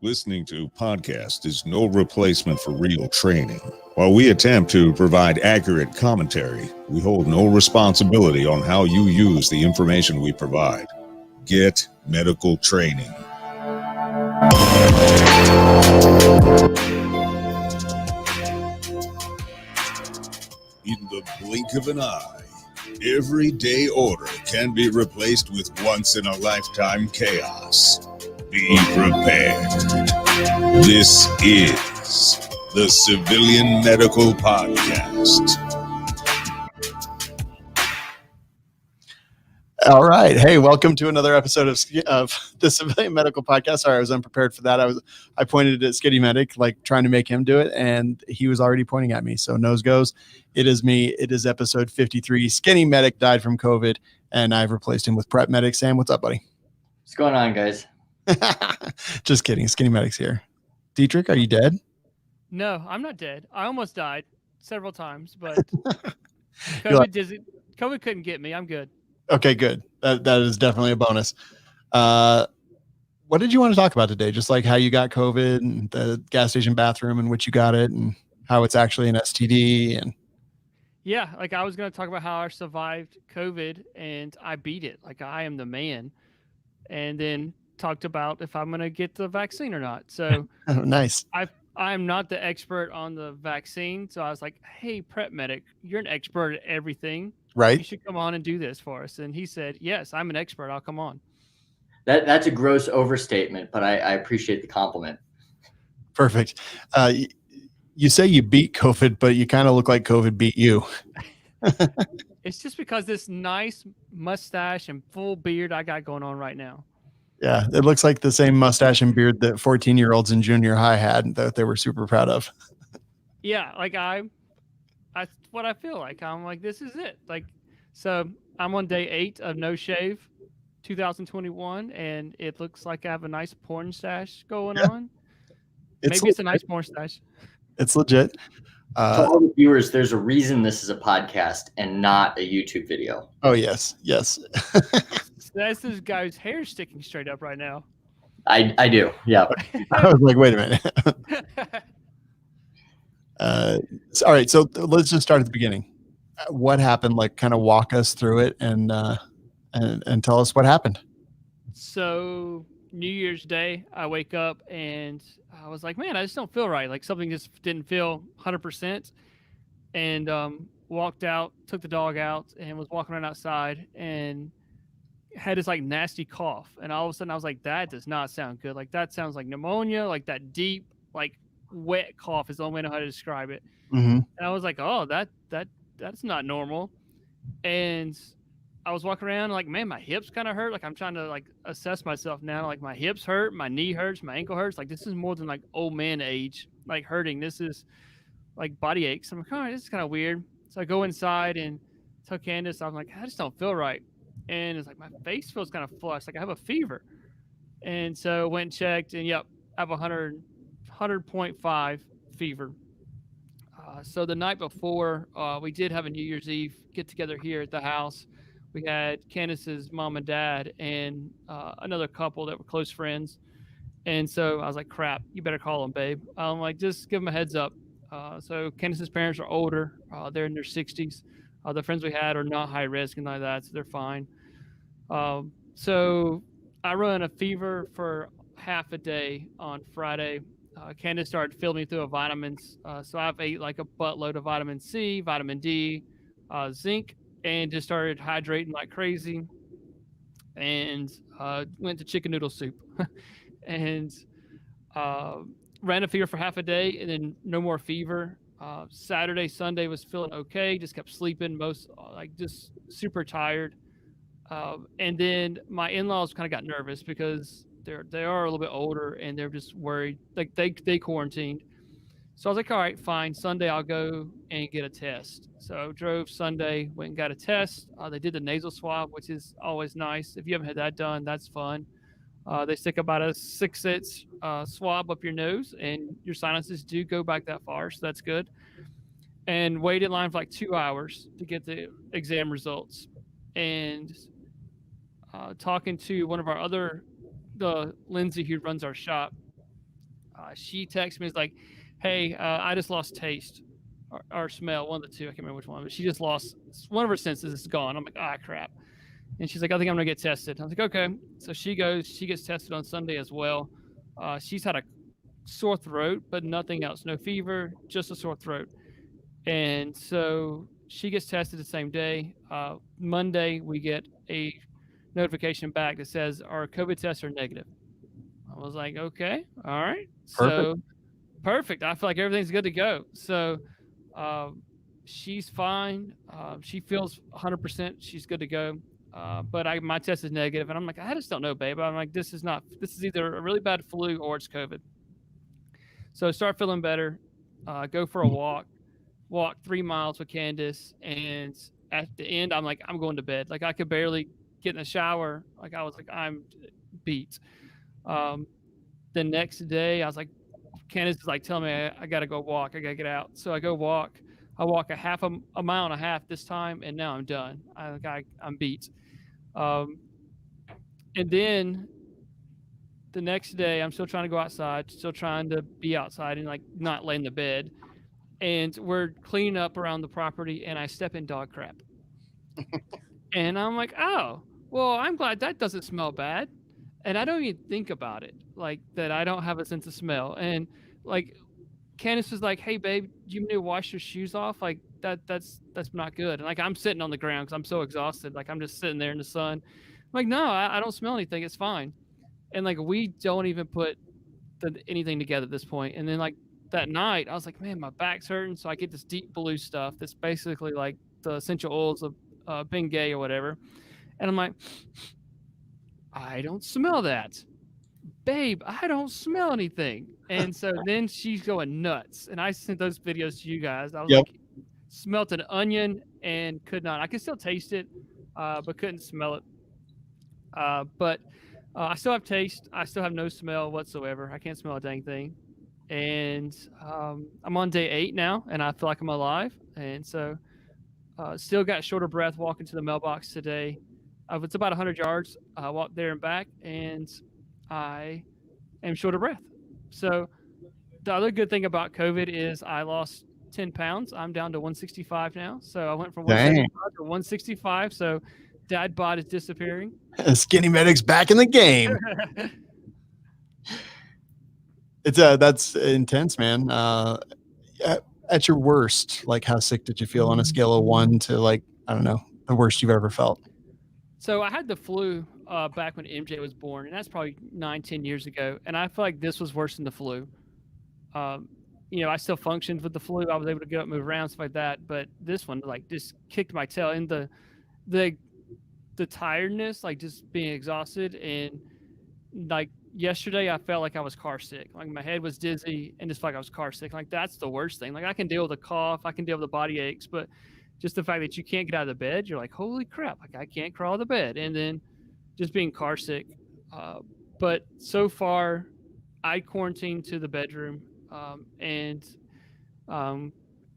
Listening to podcast is no replacement for real training. While we attempt to provide accurate commentary, we hold no responsibility on how you use the information we provide. Get medical training. In the blink of an eye, everyday order can be replaced with once-in-a-lifetime chaos. Be prepared. This is the Civilian Medical Podcast. All right. Hey, welcome to another episode of the Civilian Medical Podcast. Sorry, I was unprepared for that. I pointed at Skinny Medic, like trying to make him do it, and he was already pointing at me. So nose goes. It is me. It is episode 53. Skinny Medic died from COVID, and I've replaced him with PrepMedic. Sam, what's up, buddy? What's going on, guys? Just kidding. Skinny Medic's here. Dietrich, are you dead? No, I'm not dead. I almost died several times, but COVID couldn't get me. I'm good. Okay, good. That is definitely a bonus. What did you want to talk about today? Just like how you got COVID and the gas station bathroom in which you got it and how it's actually an STD. And yeah, like I was going to talk about how I survived COVID and I beat it. Like I am the man. And then talked about if I'm going to get the vaccine or not. So oh, nice. I'm not the expert on the vaccine. So I was like, hey, PrepMedic, you're an expert at everything. Right. You should come on and do this for us. And he said, yes, I'm an expert. I'll come on. That's a gross overstatement, but I appreciate the compliment. Perfect. You say you beat COVID, but you kind of look like COVID beat you. It's just because this nice mustache and full beard I got going on right now. Yeah, it looks like the same mustache and beard that 14-year-olds in junior high had that they were super proud of. Yeah, like that's what I feel like. I'm like, this is it. Like, so I'm on day 8 of No Shave 2021, and it looks like I have a nice porn stash going on. Maybe it's a nice porn stash. It's legit. To all the viewers, there's a reason this is a podcast and not a YouTube video. Oh, yes. That's this guy's hair sticking straight up right now. I do, yeah. I was like, wait a minute. All right, so let's just start at the beginning. What happened? Like, kind of walk us through it and tell us what happened. So New Year's Day, I wake up and I was like, man, I just don't feel right. Like something just didn't feel 100%. And walked out, took the dog out, and was walking around outside and had this like nasty cough. And all of a sudden I was like, that does not sound good. Like that sounds like pneumonia, like that deep, like wet cough is the only way I know how to describe it. Mm-hmm. And I was like, oh, that's not normal. And I was walking around like, man, my hips kind of hurt. Like I'm trying to like assess myself now. Like my hips hurt, my knee hurts, my ankle hurts. Like this is more than like old man age, like hurting. This is like body aches. I'm like, all right, this is kind of weird. So I go inside and tell Candace, I'm like, I just don't feel right. And it's like, my face feels kind of flushed. Like I have a fever. And so went and checked and yep, I have 100.5 fever. So the night before, we did have a New Year's Eve get together here at the house. We had Candace's mom and dad and another couple that were close friends. And so I was like, crap, you better call them, babe. I'm like, just give them a heads up. So Candace's parents are older. They're in their 60s. The friends we had are not high risk and like that, so they're fine. So I run a fever for half a day on Friday. Candace started filling me through of vitamins. So I've ate like a buttload of vitamin C, vitamin D, zinc, and just started hydrating like crazy. And went to chicken noodle soup. And ran a fever for half a day and then no more fever. Saturday, Sunday was feeling okay. Just kept sleeping just super tired. And then my in-laws kind of got nervous because they are a little bit older and they're just worried. Like they quarantined. So I was like, all right, fine. Sunday I'll go and get a test. So drove Sunday, went and got a test. They did the nasal swab, which is always nice. If you haven't had that done, that's fun. They stick about a 6-inch swab up your nose, and your sinuses do go back that far, so that's good. And waited in line for like 2 hours to get the exam results. And talking to one of our Lindsay, who runs our shop, She texts me, is like, hey, I just lost taste or smell, one of the two. I can't remember which one, but she just lost one of her senses. Is gone. I'm like, ah, crap. And she's like, I think I'm gonna get tested. I was like, okay. So she gets tested on Sunday as well. She's had a sore throat, but nothing else. No fever, just a sore throat. And so she gets tested the same day. Monday, we get a notification back that says our COVID tests are negative. I was like, okay, all right. So perfect. I feel like everything's good to go. So she's fine. She feels 100%. She's good to go. But my test is negative, and I'm like, I just don't know, babe. I'm like, this is either a really bad flu or it's COVID. So start feeling better. Go for a walk 3 miles with Candace, and at the end, I'm like, I'm going to bed. Like I could barely get in the shower. Like I was like, I'm beat. The next day, I was like, Candace is like, tell me I got to go walk. I got to get out. So I go walk. I walk a mile and a half this time, and now I'm done. I'm beat. And then the next day, I'm still trying to go outside, still trying to be outside and like not lay in the bed. And we're cleaning up around the property, and I step in dog crap. And I'm like, oh, well, I'm glad that doesn't smell bad. And I don't even think about it, like that I don't have a sense of smell. And like Candace was like, hey, babe, you need to wash your shoes off. Like that's not good. And like I'm sitting on the ground because I'm so exhausted. Like I'm just sitting there in the sun. I'm like, no, I don't smell anything. It's fine. And like we don't even put anything together at this point. And then like that night, I was like, man, my back's hurting. So I get this deep blue stuff that's basically like the essential oils of Bengay or whatever. And I'm like, I don't smell that. Babe, I don't smell anything. And so then she's going nuts. And I sent those videos to you guys. I was like, smelt an onion and could not. I could still taste it, but couldn't smell it. But I still have taste. I still have no smell whatsoever. I can't smell a dang thing. And I'm on day 8 now, and I feel like I'm alive. And so still got shorter breath walking to the mailbox today. It's about 100 yards. I walked there and back, and I am short of breath. So the other good thing about COVID is I lost 10 pounds. I'm down to 165 now. So I went from 175 to 165. So dad bod is disappearing. Skinny Medic's back in the game. It's that's intense, man. At your worst, like how sick did you feel on a scale of 1 to like, I don't know, the worst you've ever felt? So I had the flu back when MJ was born, and that's probably 9-10 years ago. And I feel like this was worse than the flu. I still functioned with the flu. I was able to get up, move around, stuff like that. But this one, like, just kicked my tail. And the tiredness, like just being exhausted, and like yesterday, I felt like I was car sick. Like my head was dizzy, and just felt like I was car sick. Like that's the worst thing. Like I can deal with a cough, I can deal with the body aches, but just the fact that you can't get out of the bed, you're like, holy crap, like I can't crawl out of the bed. And then just being car sick. But so far, I quarantined to the bedroom, and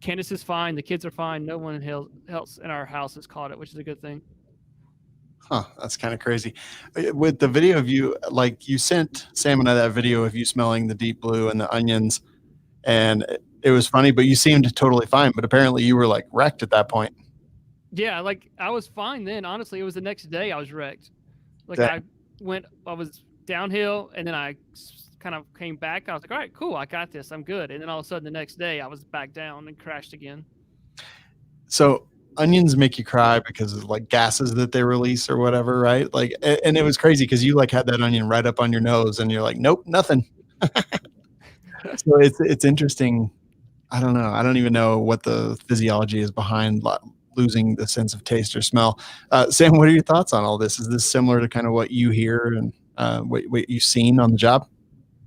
Candace is fine. The kids are fine. No one else in our house has caught it, which is a good thing. Huh, that's kind of crazy. With the video of you, like you sent Sam and I that video of you smelling the deep blue and the onions, and it was funny, but you seemed totally fine. But apparently you were like wrecked at that point. Yeah, like I was fine then. Honestly, it was the next day I was wrecked. Like I was downhill, and then I kind of came back. I was like, all right, cool, I got this, I'm good. And then all of a sudden the next day I was back down and crashed again. So onions make you cry because of like gases that they release or whatever, right? Like, and it was crazy because you like had that onion right up on your nose, and you're like, nope, nothing. So it's interesting. I don't know. I don't even know what the physiology is behind losing the sense of taste or smell. Sam, what are your thoughts on all this? Is this similar to kind of what you hear and what you've seen on the job?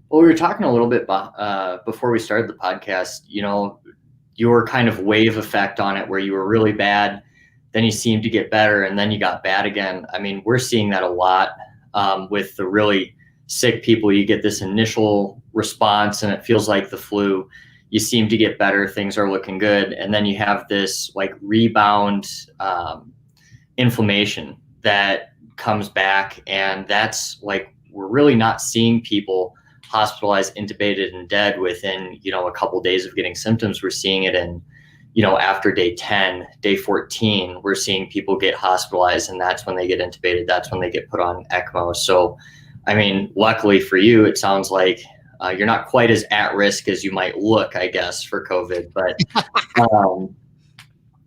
Well, we were talking a little bit before we started the podcast, your kind of wave effect on it, where you were really bad, then you seemed to get better, and then you got bad again. I mean, we're seeing that a lot with the really sick people. You get this initial response and it feels like the flu. You seem to get better, things are looking good, and then you have this like rebound inflammation that comes back, and that's like, we're really not seeing people hospitalized, intubated, and dead within, a couple days of getting symptoms. We're seeing it in, after day 10, day 14, we're seeing people get hospitalized, and that's when they get intubated. That's when they get put on ECMO. So, I mean, luckily for you, it sounds like you're not quite as at risk as you might look, I guess, for COVID. But,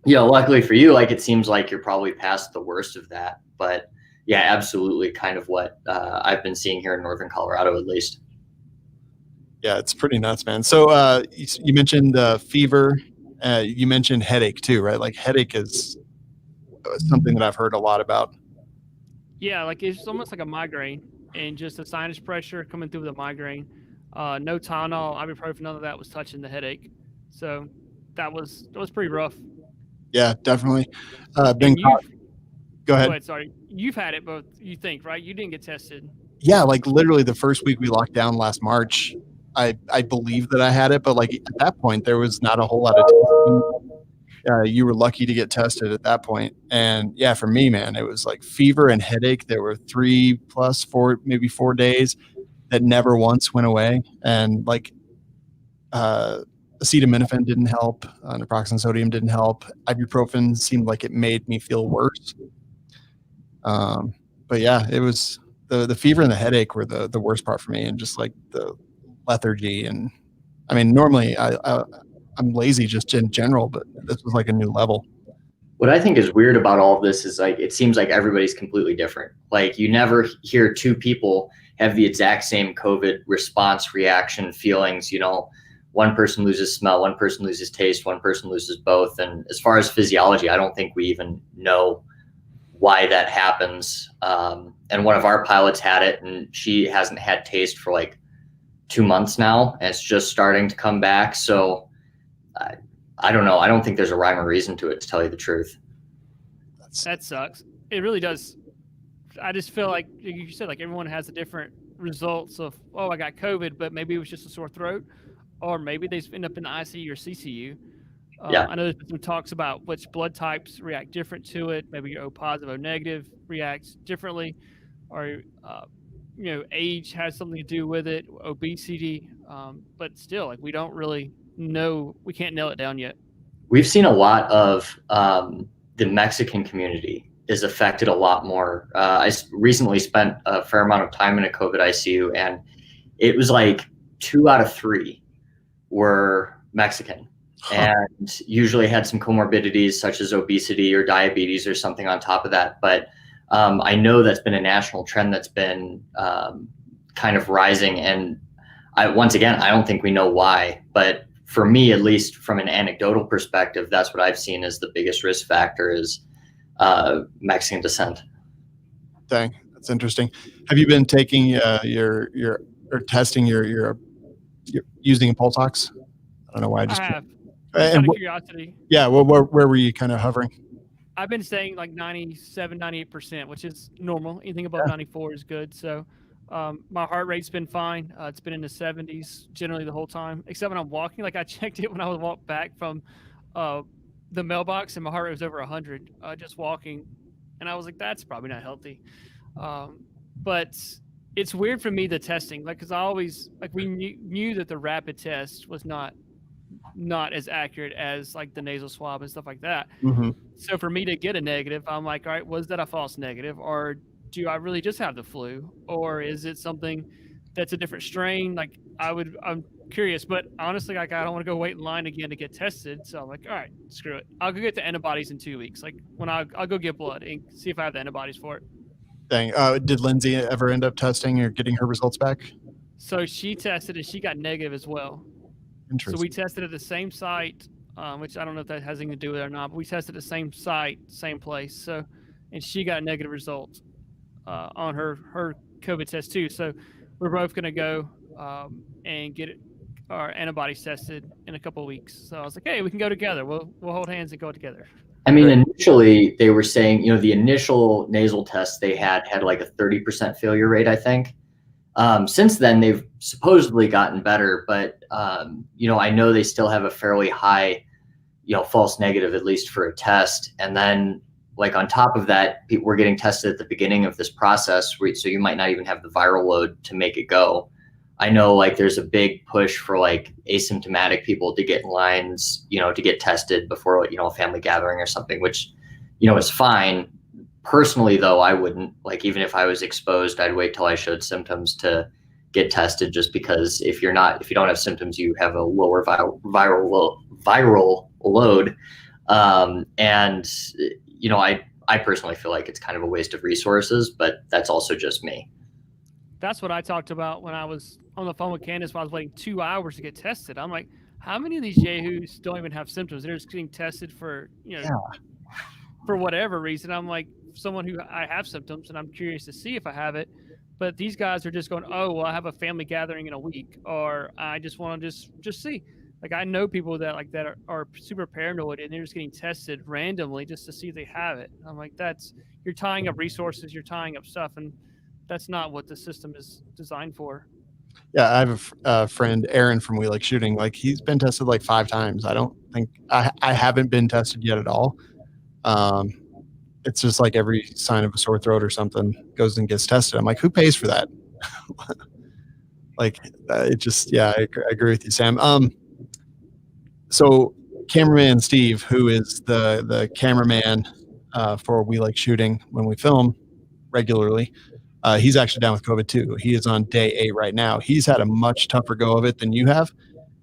luckily for you, like, it seems like you're probably past the worst of that. But yeah, absolutely, kind of what I've been seeing here in Northern Colorado, at least. Yeah, it's pretty nuts, man. So you mentioned fever. You mentioned headache too, right? Like headache is something that I've heard a lot about. Yeah, like it's almost like a migraine and just a sinus pressure coming through with a migraine. No Tylenol, ibuprofen, none of that was touching the headache. So that was pretty rough. Yeah, definitely. Go ahead. Sorry. You've had it both, you think, right? You didn't get tested. Yeah, like literally the first week we locked down last March, I believe that I had it, but like at that point there was not a whole lot of testing. You were lucky to get tested at that point. And yeah, for me, man, it was like fever and headache. There were 3 plus 4, maybe 4 days that never once went away. And like acetaminophen didn't help. Naproxen sodium didn't help. Ibuprofen seemed like it made me feel worse. But yeah, it was the fever and the headache were the worst part for me, and just like the lethargy. And I mean, normally I'm lazy just in general, but this was like a new level. What I think is weird about all of this is like, it seems like everybody's completely different. Like you never hear 2 people have the exact same COVID response, reaction, feelings. One person loses smell, one person loses taste, one person loses both. And as far as physiology, I don't think we even know why that happens. And one of our pilots had it, and she hasn't had taste for like 2 months now, and it's just starting to come back. So I don't know. I don't think there's a rhyme or reason to it, to tell you the truth. That sucks. It really does. I just feel like you said, like everyone has a different results of, oh, I got COVID, but maybe it was just a sore throat, or maybe they end up in the ICU or CCU. Yeah. I know there's been some talks about which blood types react different to it. Maybe your O positive, O negative reacts differently, or age has something to do with it, obesity. But still, like we don't really know. We can't nail it down yet. We've seen a lot of the Mexican community is affected a lot more. I recently spent a fair amount of time in a COVID ICU, and it was like 2 out of 3 were Mexican. And usually had some comorbidities such as obesity or diabetes or something on top of that. But I know that's been a national trend that's been kind of rising. And once again, I don't think we know why. But for me, at least from an anecdotal perspective, that's what I've seen as the biggest risk factor is Mexican descent. Dang, that's interesting. Have you been taking your or testing your using a pulse ox? I don't know why I have. And Out of curiosity. Yeah, well, where were you kind of hovering? I've been saying like 97, 98%, which is normal. Anything above 94 is good. So my heart rate's been fine. It's been in the 70s generally the whole time, except when I'm walking. Like I checked it when I was walked back from the mailbox, and my heart rate was over 100 just walking. And I was like, that's probably not healthy. But it's weird for me, the testing, like, because I always, like, we knew that the rapid test was not as accurate as like the nasal swab and stuff like that. Mm-hmm. So for me to get a negative, I'm like, all right, was that a false negative, or do I really just have the flu, or is it something that's a different strain? Like I'm curious, but honestly, like I don't want to go wait in line again to get tested. So I'm like, all right, screw it. I'll go get the antibodies in 2 weeks. Like when I'll go get blood and see if I have the antibodies for it. Dang. Did Lindsay ever end up testing or getting her results back? So she tested and she got negative as well. Interesting. So we tested at the same site, which I don't know if that has anything to do with it or not, but we tested the same site, same place. So, and she got a negative result on her COVID test too. So we're both going to go and get our antibodies tested in a couple of weeks. So I was like, hey, we can go together. We'll hold hands and go together. I mean, initially they were saying, the initial nasal test they had like a 30% failure rate, I think. Since then, they've supposedly gotten better, but, I know they still have a fairly high, false negative, at least for a test. And then, like, on top of that, we're getting tested at the beginning of this process, so you might not even have the viral load to make it go. I know like there's a big push for like asymptomatic people to get in lines, to get tested before, a family gathering or something, which, is fine. Personally, though, I wouldn't. Like, even if I was exposed, I'd wait till I showed symptoms to get tested, just because if you don't have symptoms, you have a lower viral load. And, I personally feel like it's kind of a waste of resources, but that's also just me. That's what I talked about when I was on the phone with Candace while I was waiting 2 hours to get tested. I'm like, how many of these yahoos don't even have symptoms? They're just getting tested for, for whatever reason. I'm like, someone who I have symptoms and I'm curious to see if I have it. But these guys are just going, oh, well, I have a family gathering in a week, or I just want to just see. Like, I know people that are super paranoid and they're just getting tested randomly just to see if they have it. I'm like, you're tying up resources, you're tying up stuff, and that's not what the system is designed for. Yeah, I have a friend, Aaron from We Like Shooting. Like, he's been tested like 5 times. I don't think I haven't been tested yet at all. It's just like every sign of a sore throat or something goes and gets tested. I'm like, who pays for that? I agree with you, Sam. So cameraman Steve, who is the cameraman for We Like Shooting when we film regularly, he's actually down with COVID too. He is on day 8 right now. He's had a much tougher go of it than you have.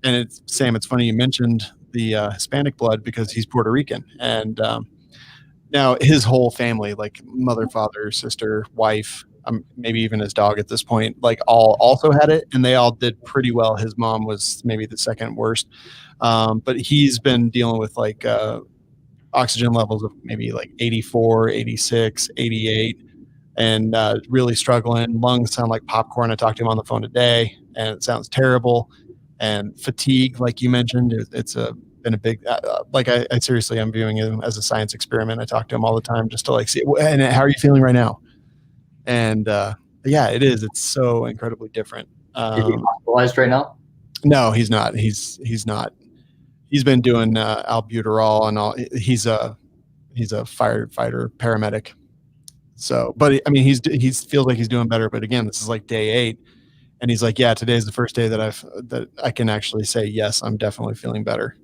And Sam, it's funny you mentioned the Hispanic blood, because he's Puerto Rican. And now his whole family, like mother, father, sister, wife, maybe even his dog at this point, like all also had it, and they all did pretty well. His mom was maybe the second worst. But he's been dealing with like oxygen levels of maybe like 84, 86, 88, and really struggling. Lungs sound like popcorn. I talked to him on the phone today, and it sounds terrible. And fatigue, like you mentioned, it's been a big, I seriously, I'm viewing him as a science experiment. I talk to him all the time just to like see, and how are you feeling right now? And yeah, it is. It's so incredibly different. Is he hospitalized right now? No, he's not. He's not. He's been doing albuterol and all. He's a firefighter, paramedic. So, but I mean, he feels like he's doing better. But again, this is like day 8, and he's like, yeah, today's the first day that I can actually say, yes, I'm definitely feeling better.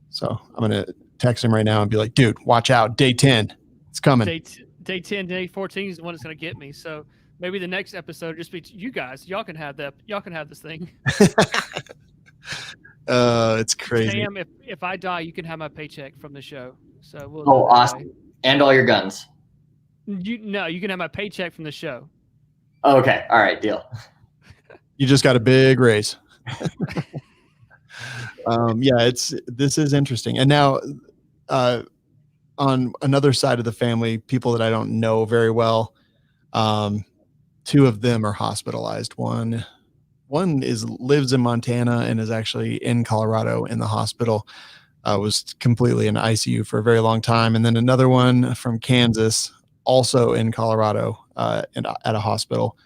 So I'm gonna text him right now and be like, dude, watch out, day 10, it's coming. Day 10, day 14 is the one that's gonna get me. So maybe the next episode just be you guys. Y'all can have this thing. It's crazy. Sam, if I die, you can have my paycheck from the show. So we'll. Oh, awesome! And all your guns. You can have my paycheck from the show. Okay, all right, deal. You just got a big raise. Yeah, this is interesting. And now, on another side of the family, people that I don't know very well, 2 of them are hospitalized. One lives in Montana and is actually in Colorado in the hospital. Was completely in ICU for a very long time. And then another one from Kansas, also in Colorado, and at a hospital,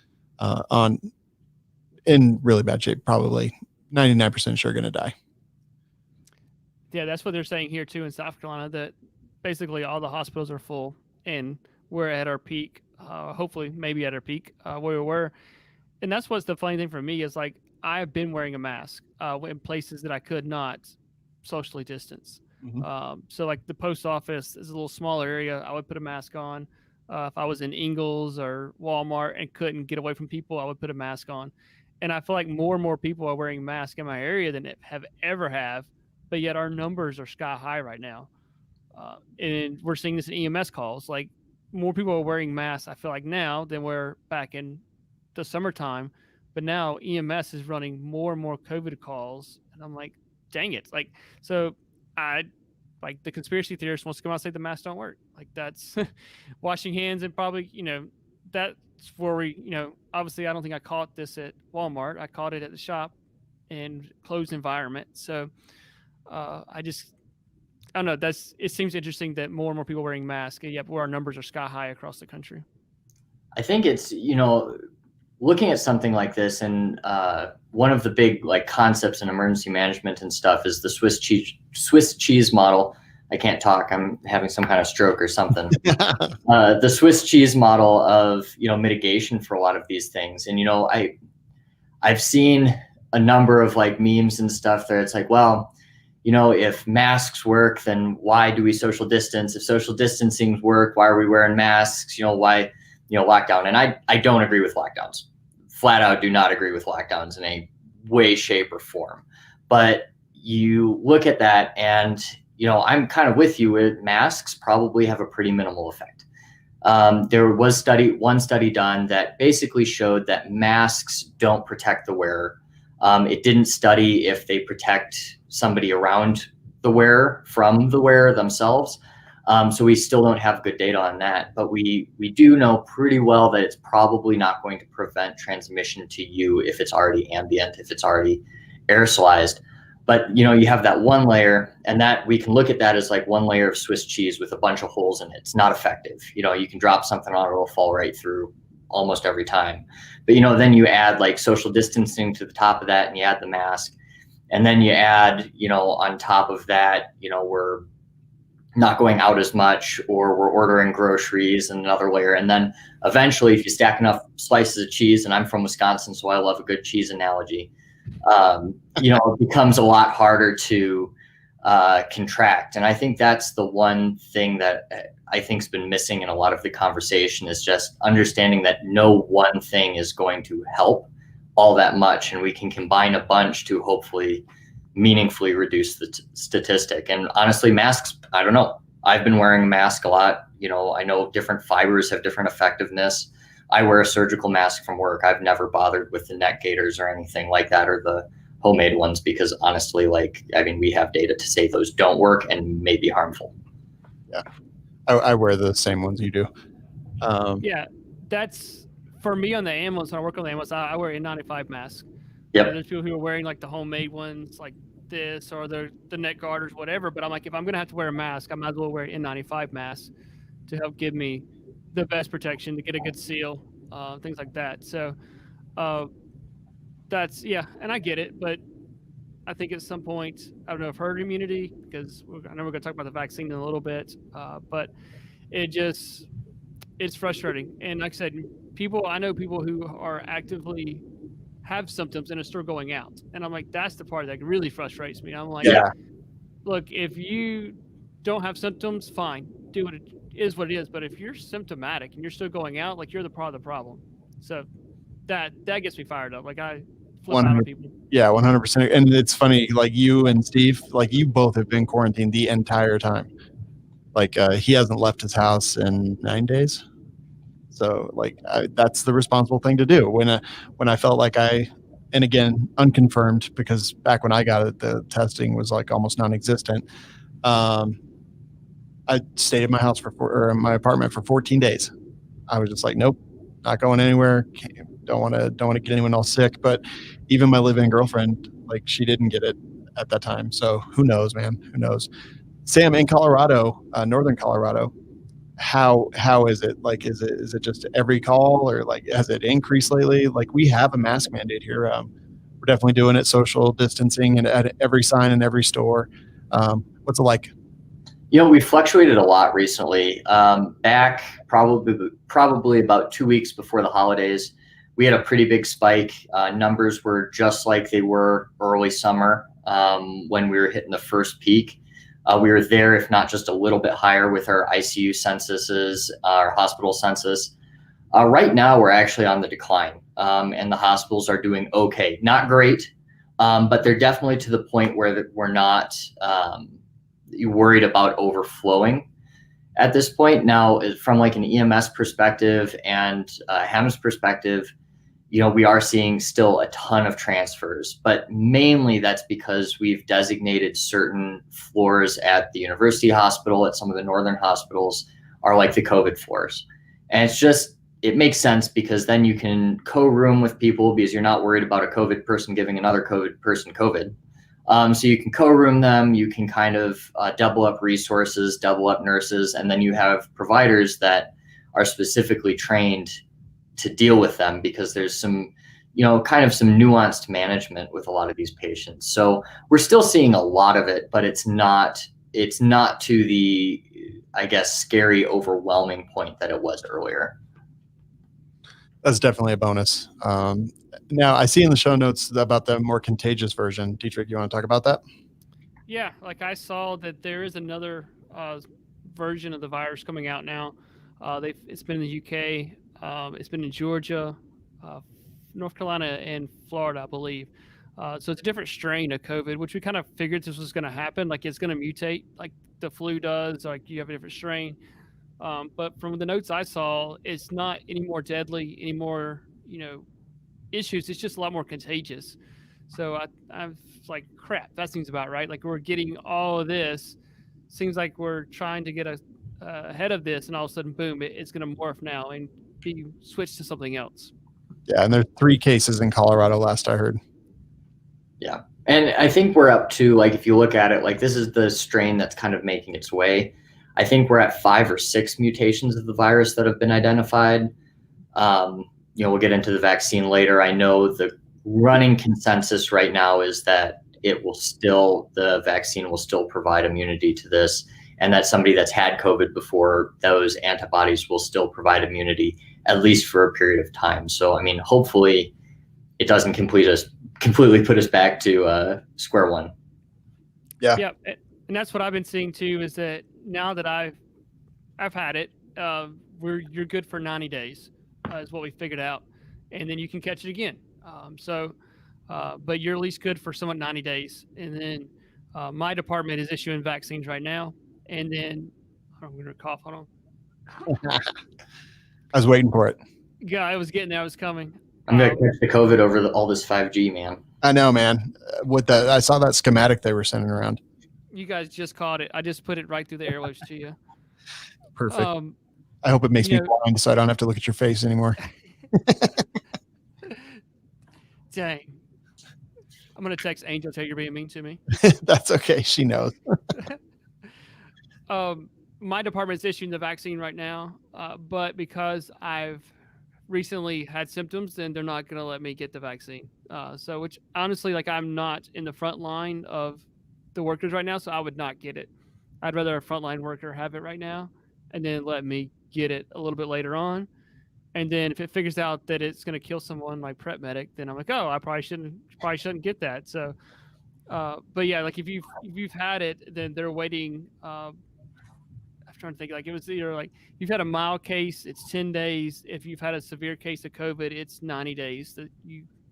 in really bad shape, probably 99% sure going to die. Yeah, that's what they're saying here too in South Carolina, that basically all the hospitals are full and we're at our peak, hopefully maybe at our peak where we were. And that's what's the funny thing for me is, like, I've been wearing a mask in places that I could not socially distance. Mm-hmm. So like the post office is a little smaller area. I would put a mask on. If I was in Ingles or Walmart and couldn't get away from people, I would put a mask on. And I feel like more and more people are wearing masks in my area than have ever, but yet our numbers are sky high right now. And we're seeing this in EMS calls. Like, more people are wearing masks, I feel like, now than we're back in the summertime. But now EMS is running more and more COVID calls. And I'm like, dang it. Like, so like the conspiracy theorist wants to come out and say the masks don't work. Like, that's washing hands, and probably, that's where we, obviously I don't think I caught this at Walmart. I caught it at the shop in closed environment. So I don't know. It seems interesting that more and more people are wearing masks, yet where our numbers are sky high across the country. I think it's, looking at something like this, and one of the big like concepts in emergency management and stuff is the Swiss cheese model. I can't talk. I'm having some kind of stroke or something. The Swiss cheese model of, mitigation for a lot of these things. And, I've seen a number of like memes and stuff there. It's like, well, if masks work, then why do we social distance? If social distancing work, why are we wearing masks? Why, lockdown? And I don't agree with lockdowns. Flat out do not agree with lockdowns in any way, shape, or form. But you look at that and, I'm kind of with you with masks probably have a pretty minimal effect. There was one study done that basically showed that masks don't protect the wearer. It didn't study if they protect somebody around the wearer from the wearer themselves. So we still don't have good data on that, but we do know pretty well that it's probably not going to prevent transmission to you if it's already ambient, if it's already aerosolized. But you have that one layer, and that we can look at that as like one layer of Swiss cheese with a bunch of holes in it. It's not effective. You can drop something on it, it'll fall right through almost every time. But then you add like social distancing to the top of that, and you add the mask, and then you add on top of that, we're not going out as much, or we're ordering groceries, and another layer. And then eventually, if you stack enough slices of cheese, and I'm from Wisconsin, so I love a good cheese analogy, it becomes a lot harder to contract. And I think that's the one thing that I think's been missing in a lot of the conversation, is just understanding that no one thing is going to help all that much, and we can combine a bunch to hopefully meaningfully reduce the statistic. And honestly, masks, I don't know. I've been wearing a mask a lot. I know different fibers have different effectiveness. I wear a surgical mask from work. I've never bothered with the neck gaiters or anything like that, or the homemade ones, because honestly, we have data to say those don't work and may be harmful. Yeah. I wear the same ones you do. Yeah, that's for me on the ambulance. When I work on the ambulance, I wear a N95 mask. Yep. And there's people who are wearing like the homemade ones like this, or the neck garters, whatever. But I'm like, if I'm going to have to wear a mask, I might as well wear an N95 mask to help give me the best protection, to get a good seal, things like that. So that's, yeah, and I get it. But I think at some point, I don't know if herd immunity, because I know we're going to talk about the vaccine in a little bit, but it's frustrating. And like I said, I know people who are actively have symptoms and are still going out. And I'm like, that's the part that really frustrates me. I'm like, look, if you don't have symptoms, fine, do what it is what it is. But if you're symptomatic and you're still going out, like, you're the part of the problem. So that gets me fired up. Like, I flip out on people. Yeah, 100%. And it's funny, like, you and Steve, like, you both have been quarantined the entire time. Like, he hasn't left his house in 9 days. So, like, that's the responsible thing to do. When I felt like and again, unconfirmed, because back when I got it, the testing was like almost non-existent. I stayed in my house or my apartment for 14 days. I was just like, nope, not going anywhere. Don't want to get anyone else sick. But even my live-in girlfriend, like, she didn't get it at that time. So who knows, man? Who knows? Sam, in Colorado, northern Colorado, how is it? Like, is it just every call, or like has it increased lately? Like, we have a mask mandate here. We're definitely doing it, social distancing, and at every sign in every store. What's it like? We fluctuated a lot recently. Back probably about 2 weeks before the holidays, we had a pretty big spike. Numbers were just like they were early summer, when we were hitting the first peak. We were there, if not just a little bit higher, with our ICU censuses, our hospital census. Right now, we're actually on the decline, and the hospitals are doing okay. Not great, but they're definitely to the point where we're not worried about overflowing at this point. Now, from like an EMS perspective and HEMS perspective, we are seeing still a ton of transfers, but mainly that's because we've designated certain floors at the university hospital, at some of the northern hospitals, are like the COVID floors. And it makes sense, because then you can co-room with people, because you're not worried about a COVID person giving another COVID person COVID. So you can co-room them, you can kind of double up resources, double up nurses, and then you have providers that are specifically trained to deal with them, because there's some, kind of some nuanced management with a lot of these patients. So we're still seeing a lot of it, but it's not to the, I guess, scary, overwhelming point that it was earlier. That's definitely a bonus. Now, I see in the show notes about the more contagious version. Dietrich, you want to talk about that? Yeah, like I saw that there is another version of the virus coming out now. It's been in the UK, it's been in Georgia, North Carolina, and Florida, I believe. So it's a different strain of COVID, which we kind of figured this was going to happen. Like it's going to mutate, like the flu does. Like you have a different strain. But from the notes I saw, it's not any more deadly, any more issues. It's just a lot more contagious. So I'm like, crap, that seems about right. Like we're getting all of this. Seems like we're trying to get ahead of this, and all of a sudden, boom, it's going to morph now and be switched to something else. Yeah, and there are 3 cases in Colorado last I heard. Yeah. And I think we're up to, like, if you look at it, like this is the strain that's kind of making its way. I think we're at 5 or 6 mutations of the virus that have been identified. We'll get into the vaccine later. I know the running consensus right now is that the vaccine will still provide immunity to this, and that somebody that's had COVID before, those antibodies will still provide immunity, at least for a period of time. So, I mean, hopefully it doesn't completely put us back to square one. Yeah. And that's what I've been seeing too, is that now that I've had it, you're good for 90 days is what we figured out. And then you can catch it again. But you're at least good for somewhat 90 days. And then my department is issuing vaccines right now. And then I'm going to cough on them. I was waiting for it. Yeah, I was getting there. I was coming. I'm going to catch the COVID over all this 5G, man. I know, man. I saw that schematic they were sending around. You guys just caught it. I just put it right through the airwaves to you. Perfect. I hope it makes me blind so I don't have to look at your face anymore. Dang. I'm going to text Angel, tell you you're being mean to me. That's okay. She knows. My department is issuing the vaccine right now, but because I've recently had symptoms, then they're not going to let me get the vaccine. Which honestly, like, I'm not in the front line of the workers right now, so I would not get it. I'd rather a frontline worker have it right now and then let me get it a little bit later on. And then if it figures out that it's going to kill someone like PrepMedic, then I'm like, oh, I probably shouldn't get that. So, but yeah, like if you've had it, then they're waiting. I'm trying to think, like it was either like you've had a mild case, it's 10 days. If you've had a severe case of COVID, it's 90 days that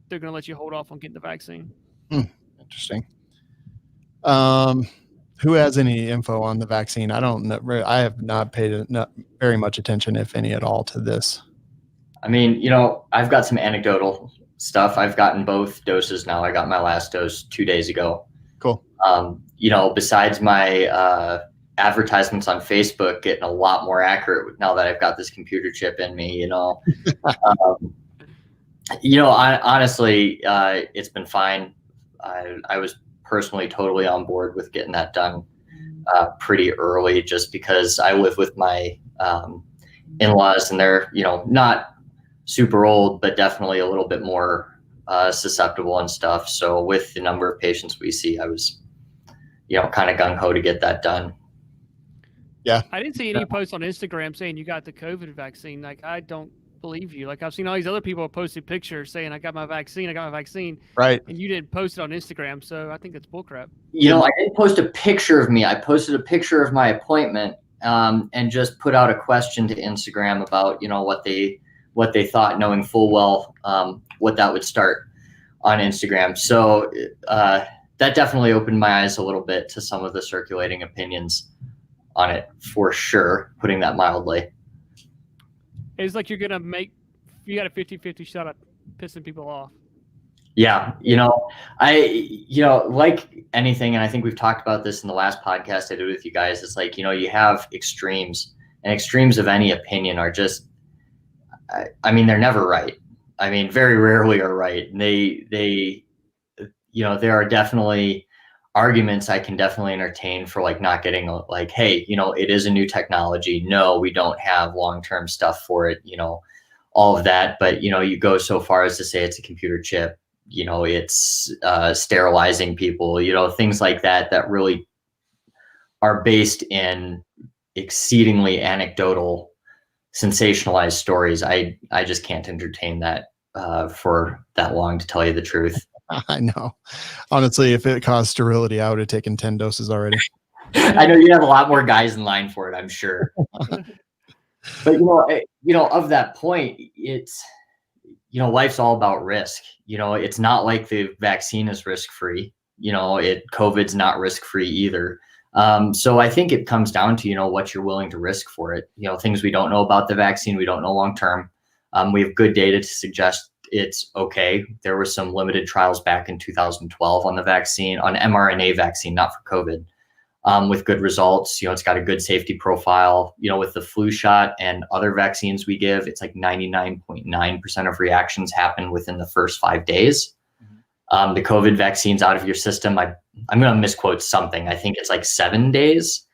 they're going to let you hold off on getting the vaccine. Interesting. Who has any info on the vaccine? I don't know. I have not paid very much attention, if any at all, to this. I mean, I've got some anecdotal stuff. I've gotten both doses now. I got my last dose 2 days ago. Cool. Besides my advertisements on Facebook getting a lot more accurate now that I've got this computer chip in me, honestly, it's been fine. I was personally totally on board with getting that done pretty early, just because I live with my in-laws, and they're not super old, but definitely a little bit more susceptible and stuff. So with the number of patients we see, I was kind of gung-ho to get that done. Yeah, I didn't see any posts on Instagram saying you got the COVID vaccine. Like, I don't believe you. Like, I've seen all these other people posted pictures saying I got my vaccine, right? And you didn't post it on Instagram, so I think it's bullcrap. I didn't post a picture of me. I posted a picture of my appointment, and just put out a question to Instagram about what they thought, knowing full well what that would start on Instagram. So that definitely opened my eyes a little bit to some of the circulating opinions on it, for sure, putting that mildly. It's like you got a 50-50 shot at pissing people off. Yeah. Like anything, and I think we've talked about this in the last podcast I did with you guys, it's like, you have extremes, and extremes of any opinion are just, they're never right. Very rarely are right. And there are definitely arguments I can definitely entertain for, like, not getting, like, hey, it is a new technology. No, we don't have long-term stuff for it, all of that. But, you go so far as to say it's a computer chip, it's sterilizing people, things like that really are based in exceedingly anecdotal sensationalized stories. I just can't entertain that for that long, to tell you the truth. I know. Honestly, if it caused sterility, I would have taken 10 doses already. I know you have a lot more guys in line for it, I'm sure. But of that point, it's life's all about risk. It's not like the vaccine is risk-free. COVID's not risk-free either. So I think it comes down to what you're willing to risk for it. Things we don't know about the vaccine, we don't know long term. We have good data to suggest it's okay. There were some limited trials back in 2012 on the vaccine, on mRNA vaccine, not for COVID. With good results. It's got a good safety profile. With the flu shot and other vaccines we give, it's like 99.9% of reactions happen within the first 5 days. The COVID vaccine's out of your system. I'm going to misquote something. I think it's like 7 days.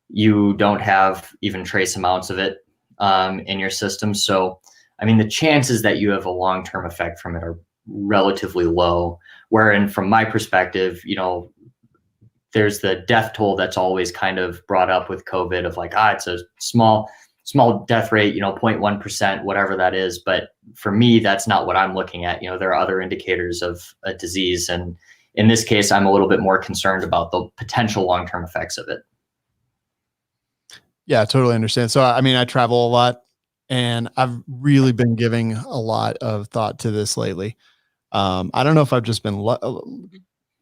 You don't have even trace amounts of it in your system. So, the chances that you have a long-term effect from it are relatively low. Wherein, from my perspective, there's the death toll that's always kind of brought up with COVID of like, it's a small death rate, 0.1%, whatever that is. But for me, that's not what I'm looking at. There are other indicators of a disease. And in this case, I'm a little bit more concerned about the potential long-term effects of it. Yeah, I totally understand. So, I travel a lot and I've really been giving a lot of thought to this lately. I don't know if I've just been,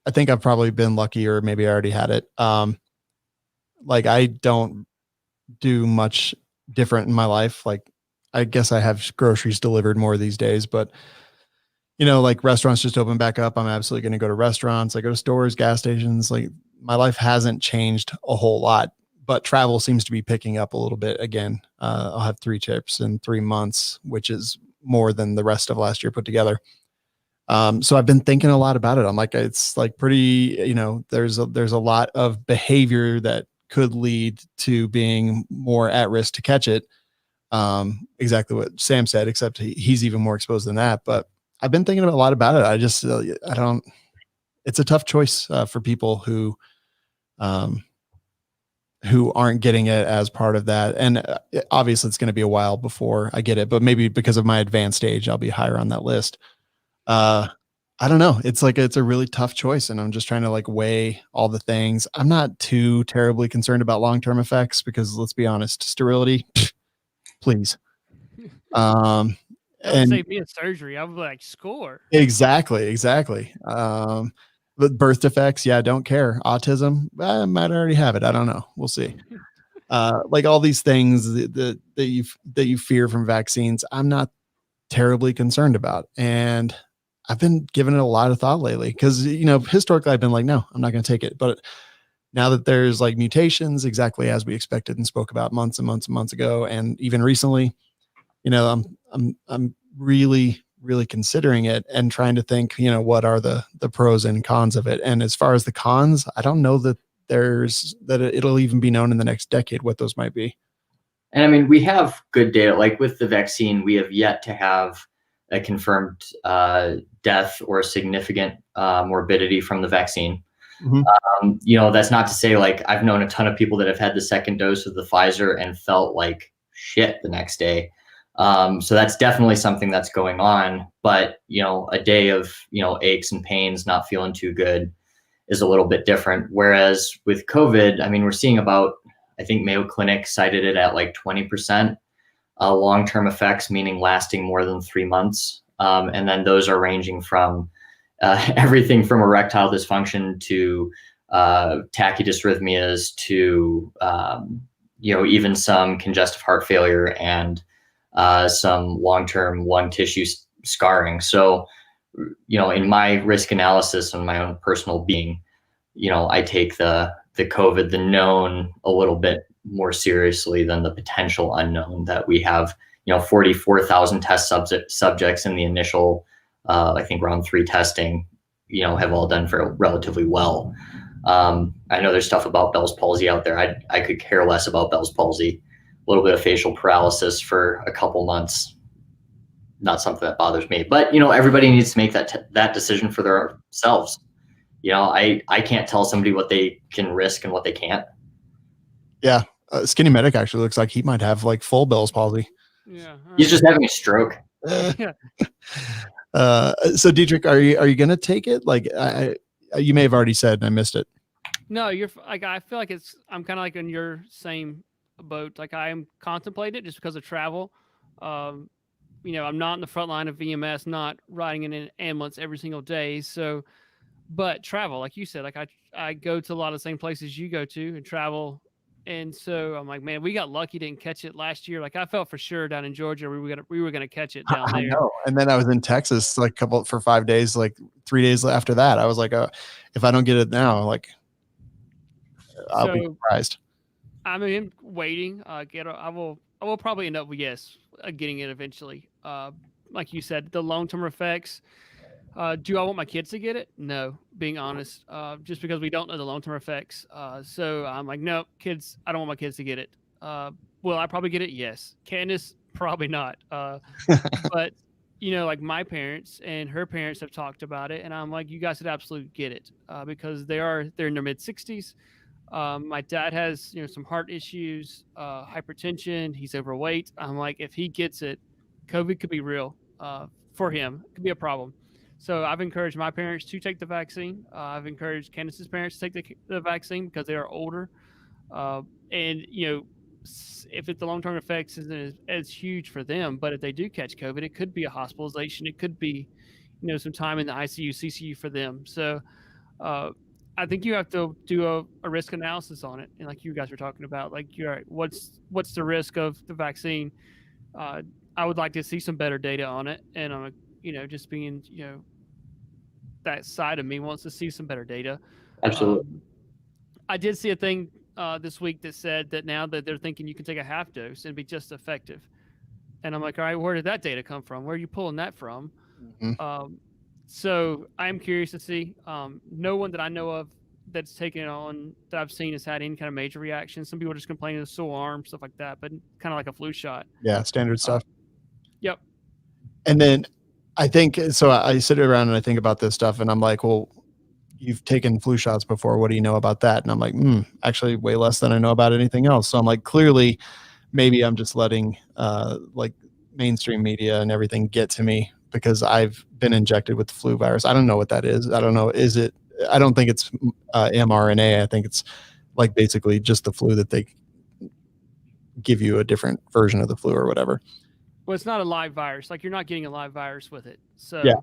I think I've probably been lucky, or maybe I already had it. Like I don't do much different in my life. Like I guess I have groceries delivered more these days, but like restaurants just open back up. I'm absolutely going to go to restaurants. I go to stores, gas stations. Like my life hasn't changed a whole lot, but travel seems to be picking up a little bit again. I'll have 3 trips in 3 months, which is more than the rest of last year put together. So I've been thinking a lot about it. I'm like, it's like pretty, there's a lot of behavior that could lead to being more at risk to catch it. Exactly what Sam said, except he's even more exposed than that. But I've been thinking a lot about it. I just, it's a tough choice for people who aren't getting it as part of that. And obviously it's going to be a while before I get it, but maybe because of my advanced stage, I'll be higher on that list. I don't know. It's a really tough choice, and I'm just trying to like weigh all the things. I'm not too terribly concerned about long-term effects because let's be honest, sterility, please. That would And save me a surgery. I would be like, score. exactly. But birth defects, yeah, don't care. Autism, I might already have it. I don't know. We'll see. Like all these things that you fear from vaccines, I'm not terribly concerned about. And I've been giving it a lot of thought lately because, historically I've been like, no, I'm not going to take it. But now that there's like mutations exactly as we expected and spoke about months and months and months ago, and even recently, I'm really, really considering it and trying to think, what are the pros and cons of it. And as far as the cons, I don't know that it'll even be known in the next decade what those might be. And we have good data. Like with the vaccine, we have yet to have a confirmed death or significant morbidity from the vaccine. Mm-hmm. That's not to say like I've known a ton of people that have had the second dose of the Pfizer and felt like shit the next day. So that's definitely something that's going on. But, a day of, aches and pains, not feeling too good is a little bit different. Whereas with COVID, we're seeing about, I think Mayo Clinic cited it at like 20% long-term effects, meaning lasting more than 3 months. And then those are ranging from everything from erectile dysfunction to tachydysrhythmias to, even some congestive heart failure and some long-term lung tissue scarring. So, in my risk analysis and my own personal being, I take the COVID, the known, a little bit more seriously than the potential unknown that we have, 44,000 test subjects in the initial, I think round 3 testing, have all done relatively well. I know there's stuff about Bell's palsy out there. I could care less about Bell's palsy. A little bit of facial paralysis for a couple months. Not something that bothers me, but everybody needs to make that decision for themselves. I can't tell somebody what they can risk and what they can't. Yeah. Skinny Medic actually looks like he might have like full Bell's palsy. Yeah. He's just having a stroke. Yeah. So Dietrich, are you going to take it? Like you may have already said, and I missed it. No, you're like, I feel like I'm kind of like in your same boat. Like I am contemplating it just because of travel. I'm not in the front line of VMS, not riding in an ambulance every single day. So, but travel, like you said, like I go to a lot of the same places you go to and travel. And so I'm like, man, we got lucky, didn't catch it last year. Like I felt for sure down in Georgia we were gonna catch it down there. I know. And then I was in Texas like for 5 days, like 3 days after that. I was like, if I don't get it now, like I'll be surprised. I mean, waiting. I will probably end up with getting it eventually. Like you said, the long-term effects. Do I want my kids to get it? No, being honest, just because we don't know the long-term effects. So I'm like, no, kids, I don't want my kids to get it. Will I probably get it? Yes. Candace, probably not. But like my parents and her parents have talked about it, and I'm like, you guys should absolutely get it because they're in their mid-60s. My dad has some heart issues, hypertension. He's overweight. I'm like, if he gets it, COVID could be real for him. It could be a problem. So I've encouraged my parents to take the vaccine. I've encouraged Candace's parents to take the vaccine because they are older. And if the long-term effects isn't as huge for them, but if they do catch COVID, it could be a hospitalization. It could be, some time in the ICU, CCU for them. So I think you have to do a risk analysis on it. And like you guys were talking about, like, what's the risk of the vaccine? I would like to see some better data on it. And I'm just being, that side of me wants to see some better data. Absolutely. I did see a thing this week that said that now that they're thinking you can take a half dose and be just effective. And I'm like, all right, where did that data come from? Where are you pulling that from? Mm-hmm. So I'm curious to see. No one that I know of that's taken it on that I've seen has had any kind of major reaction. Some people are just complaining of sore arm, stuff like that, but kind of like a flu shot. Yeah, standard stuff. Yep. And then I think, so I sit around and I think about this stuff and I'm like, well, you've taken flu shots before. What do you know about that? And I'm like, actually way less than I know about anything else. So I'm like, clearly maybe I'm just letting like mainstream media and everything get to me because I've been injected with the flu virus. I don't know what that is. I don't know. I don't think it's mRNA. I think it's like basically just the flu that they give you a different version of the flu or whatever. Well, it's not a live virus. Like you're not getting a live virus with it. So yeah.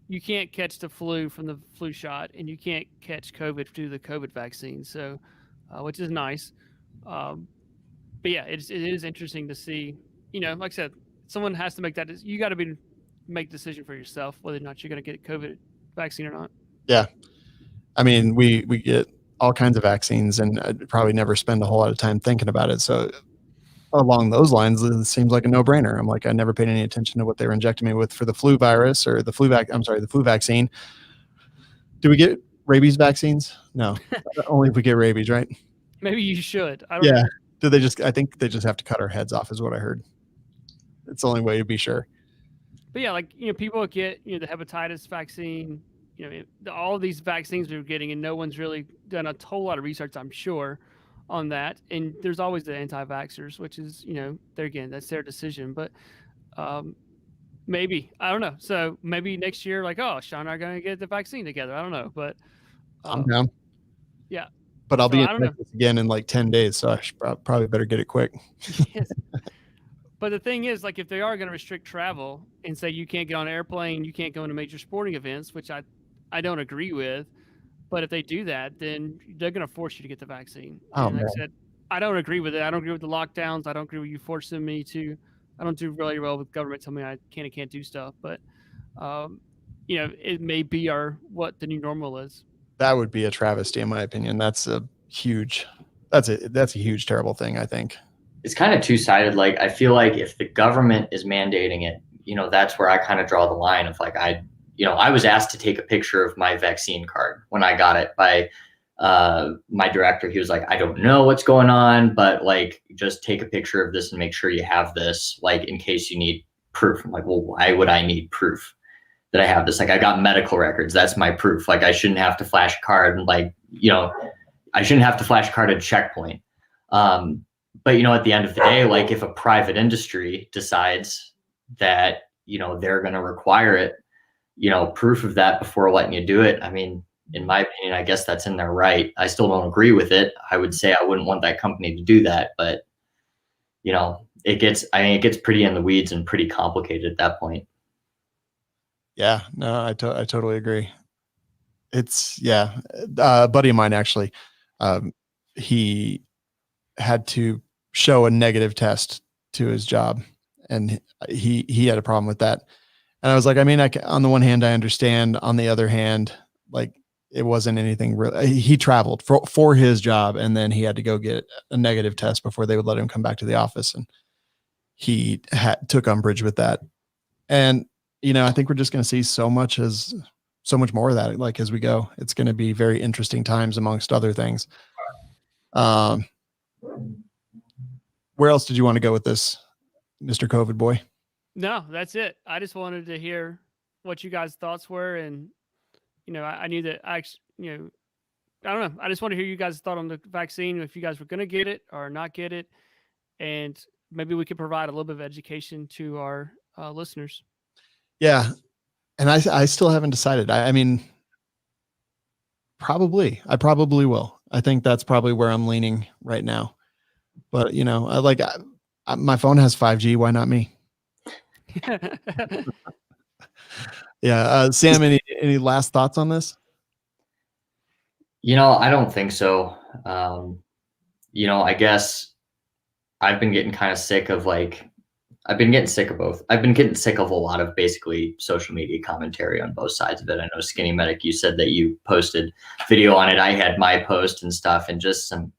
You can't catch the flu from the flu shot and you can't catch COVID through the COVID vaccine. So, which is nice. But yeah, it is interesting to see, like I said, someone has to make that. You got to make a decision for yourself, whether or not you're going to get a COVID vaccine or not. Yeah. I mean, we get all kinds of vaccines and I'd probably never spend a whole lot of time thinking about it. So along those lines, it seems like a no-brainer. I'm like, I never paid any attention to what they were injecting me with for the flu virus or the flu vaccine. Do we get rabies vaccines? No, only if we get rabies, right? Maybe you should. I don't know. I think they just have to cut our heads off is what I heard. It's the only way to be sure. But yeah, like, people get, the hepatitis vaccine, all of these vaccines we were getting, and no one's really done a whole lot of research, I'm sure, on that. And there's always the anti-vaxxers, which is, that's their decision. But maybe, I don't know. So maybe next year, like, oh, Sean and I are going to get the vaccine together. I don't know, but I'm down. Yeah. But I'll be in Texas again in like 10 days. So I should probably better get it quick. Yes. But the thing is, like, if they are going to restrict travel and say you can't get on an airplane, you can't go into major sporting events, which I don't agree with. But if they do that, then they're going to force you to get the vaccine. Oh, and like I said, I don't agree with it. I don't agree with the lockdowns. I don't agree with you forcing me to. I don't do really well with government telling me I can and can't do stuff. But, it may be what the new normal is. That would be a travesty, in my opinion. That's a huge, terrible thing, I think. It's kind of two-sided. Like, I feel like if the government is mandating it, that's where I kind of draw the line of like, I was asked to take a picture of my vaccine card when I got it by my director. He was like, I don't know what's going on, but like, just take a picture of this and make sure you have this, like, in case you need proof. I'm like, well, why would I need proof that I have this? Like, I got medical records. That's my proof. Like, I shouldn't have to flash a card and I shouldn't have to flash a card at a checkpoint. but at the end of the day, like if a private industry decides that, they're going to require it, proof of that before letting you do it. I mean, in my opinion, I guess that's in their right. I still don't agree with it. I would say I wouldn't want that company to do that, but it gets pretty in the weeds and pretty complicated at that point. Yeah, no, I totally agree. It's a buddy of mine actually, he had to show a negative test to his job, and he had a problem with that. And I was like, I mean, on the one hand, I understand. On the other hand, like it wasn't anything real. He traveled for his job, and then he had to go get a negative test before they would let him come back to the office. And he took umbrage with that. And, I think we're just going to see so much more of that, like, as we go. It's going to be very interesting times amongst other things. Where else did you want to go with this, Mr. COVID boy? No, that's it. I just wanted to hear what you guys' thoughts were. And, I knew that I don't know. I just want to hear you guys' thought on the vaccine, if you guys were going to get it or not get it. And maybe we could provide a little bit of education to our listeners. Yeah. And I still haven't decided. I mean, I probably will. I think that's probably where I'm leaning right now. But, my phone has 5G. Why not me? Yeah. Sam, any last thoughts on this? I don't think so. I guess I've been getting kind of sick of I've been getting sick of both. I've been getting sick of a lot of basically social media commentary on both sides of it. I know Skinny Medic, you said that you posted video on it. I had my post and stuff, and just some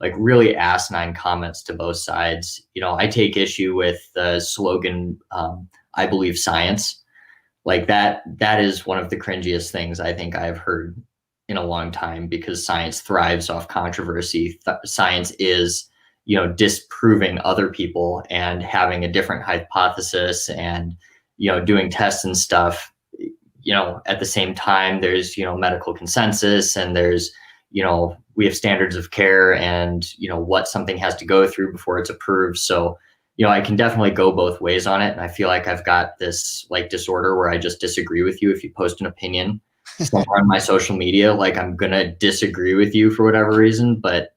really asinine comments to both sides. I take issue with the slogan, I believe science. Like that is one of the cringiest things I think I've heard in a long time, because science thrives off controversy. Science is, disproving other people and having a different hypothesis and, doing tests and stuff. At the same time, there's, medical consensus, and there's, we have standards of care and, what something has to go through before it's approved. So, I can definitely go both ways on it. And I feel like I've got this disorder where I just disagree with you. If you post an opinion somewhere on my social media, I'm going to disagree with you for whatever reason. But,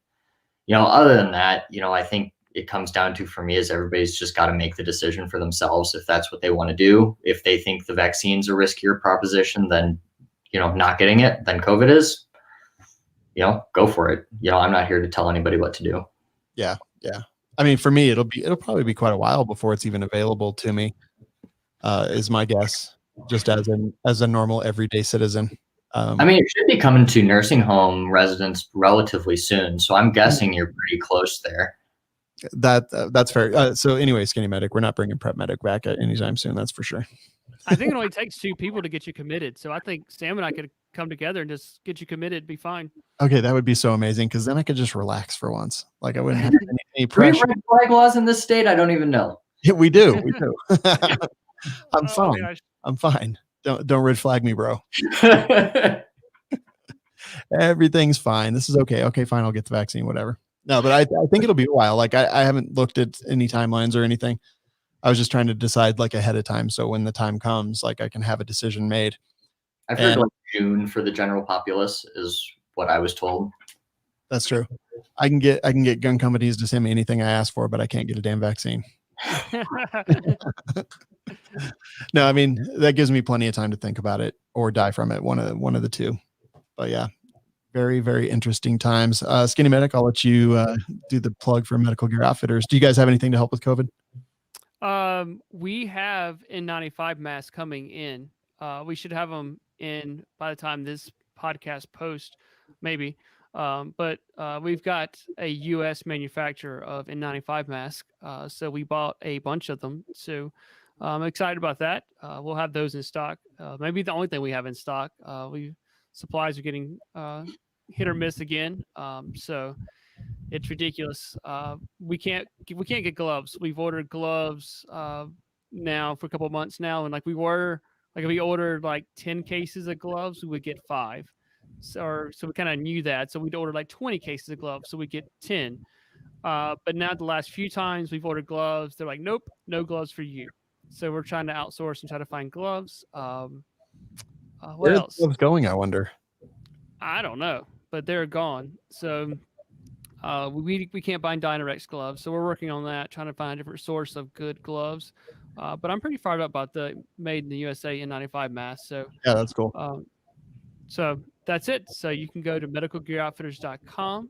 other than that, I think it comes down to, for me, is everybody's just got to make the decision for themselves if that's what they want to do. If they think the vaccine's a riskier proposition than, not getting it, than COVID is, go for it. I'm not here to tell anybody what to do. Yeah. Yeah. I mean, for me, it'll probably be quite a while before it's even available to me, is my guess, just as a normal everyday citizen. I mean, it should be coming to nursing home residents relatively soon. So I'm guessing you're pretty close there. That's fair. So anyway, Skinny Medic, we're not bringing PrepMedic back anytime soon. That's for sure. I think it only takes 2 people to get you committed. So I think Sam and I could come together and just get you committed. Be fine. Okay, that would be so amazing, because then I could just relax for once. I wouldn't have any pressure. Red flag laws in this state? I don't even know. Yeah, we do. I'm fine. Gosh. I'm fine. Don't red flag me, bro. Everything's fine. This is okay. Okay, fine. I'll get the vaccine, whatever. No, but I think it'll be a while. I haven't looked at any timelines or anything. I was just trying to decide ahead of time, so when the time comes, I can have a decision made. I've heard June for the general populace is what I was told. That's true. I can get gun companies to send me anything I ask for, but I can't get a damn vaccine. No, I mean, that gives me plenty of time to think about it or die from it. One of the two. But yeah, very, very interesting times. Skinny Medic, I'll let you do the plug for Medical Gear Outfitters. Do you guys have anything to help with COVID? We have N95 masks coming in. We should have them in by the time this podcast posts, maybe. But we've got a U.S. manufacturer of N95 masks, so we bought a bunch of them. So I'm excited about that. We'll have those in stock. Maybe the only thing we have in stock. Supplies are getting hit or miss again. So it's ridiculous. We can't get gloves. We've ordered gloves now for a couple of months now, and if we ordered 10 cases of gloves, we would get 5. So we kind of knew that. So we'd order 20 cases of gloves, so we get 10. But now the last few times we've ordered gloves, they're like, nope, no gloves for you. So we're trying to outsource and try to find gloves. What Where's else? gloves going, I wonder? I don't know, but they're gone. So we can't buy Dynarex gloves, so we're working on that, trying to find a different source of good gloves. But I'm pretty fired up about the made in the USA N95 mask. So Yeah, that's cool. so that's it. So you can go to medicalgearoutfitters.com.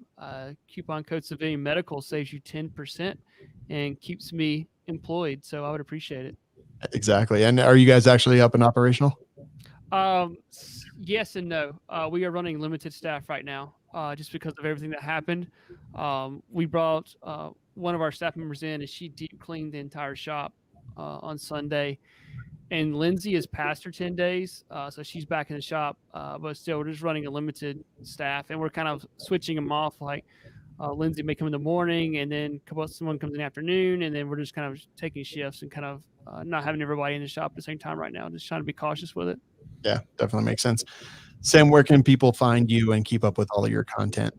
Coupon code Civilian Medical saves you 10% and keeps me employed. So I would appreciate it. Exactly. And are you guys actually up and operational? Yes and no. We are running limited staff right now, just because of everything that happened. We brought one of our staff members in, and she deep cleaned the entire shop on Sunday. And Lindsay is past her 10 days, so she's back in the shop. But still, we're just running a limited staff, and we're kind of switching them off. Like Lindsay may come in the morning, and then someone comes in the afternoon, and then we're just kind of taking shifts and kind of not having everybody in the shop at the same time right now. Just trying to be cautious with it. Yeah, definitely makes sense. Sam, where can people find you and keep up with all of your content?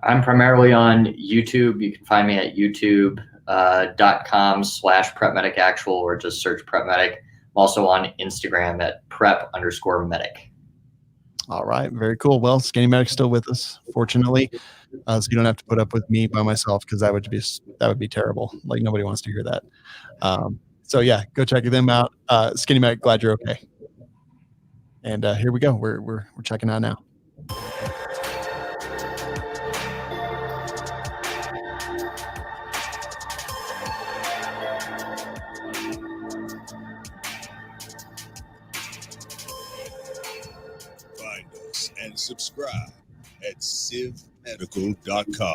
I'm primarily on YouTube. You can find me at youtube.com/PrepMedicActual, or just search PrepMedic. I'm also on Instagram at prep_medic. All right, very cool. Well, Skinny Medic's still with us, fortunately, so you don't have to put up with me by myself, because that would be terrible. Like, nobody wants to hear that. So yeah, go check them out. Skinny Medic, glad you're okay. And here we go. We're checking out now. Find us and subscribe at civmedical.com.